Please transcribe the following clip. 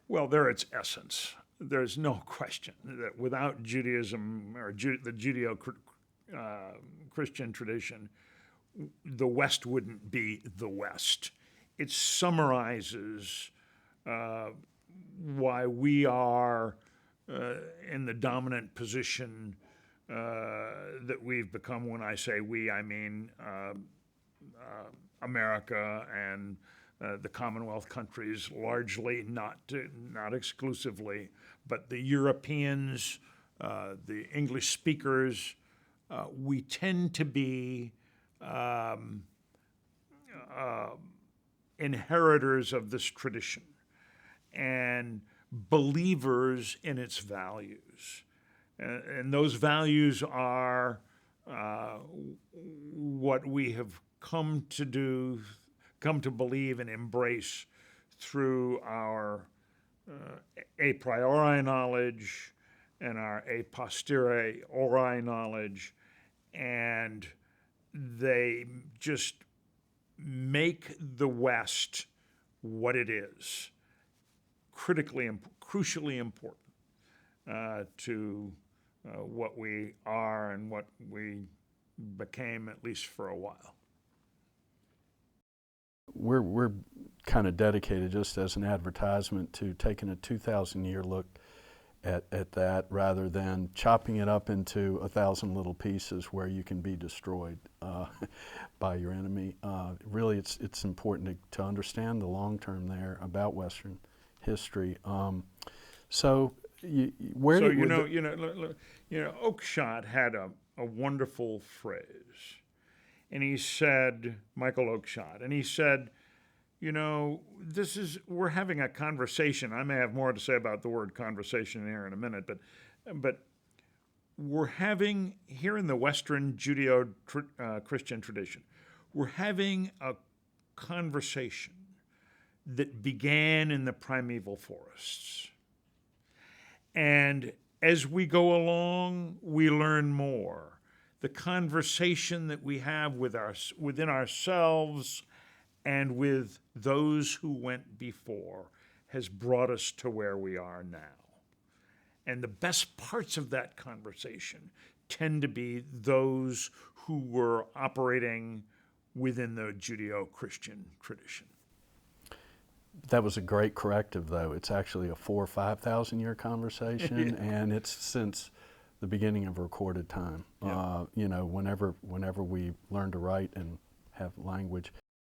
Well, they're its essence. There's no question that without Judaism or the Judeo-Christian tradition, the West wouldn't be the West. It summarizes why we are in the dominant position that we've become. When I say we, I mean America and the Commonwealth countries, largely, not exclusively, but the Europeans, the English speakers. We tend to be inheritors of this tradition and believers in its values. And those values are what we have come to believe and embrace through our a priori knowledge and our a posteriori knowledge, and they just make the West what it is, crucially important to what we are and what we became, at least for a while. We're kind of dedicated, just as an advertisement, to taking a 2,000-year look at that, rather than chopping it up into 1,000 little pieces where you can be destroyed by your enemy. Really, it's important to understand the long term there about Western history. Oakeshott had a wonderful phrase, and he said, Michael Oakeshott, and he said, we're having a conversation. I may have more to say about the word conversation here in a minute, but we're having, here in the Western Judeo-Christian tradition, we're having a conversation that began in the primeval forests. And as we go along, we learn more. The conversation that we have within ourselves and with those who went before has brought us to where we are now. And the best parts of that conversation tend to be those who were operating within the Judeo-Christian tradition. That was a great corrective, though. It's actually a 4,000 or 5,000 year conversation, yeah. And it's since the beginning of recorded time. Yeah. Whenever we learn to write and have language.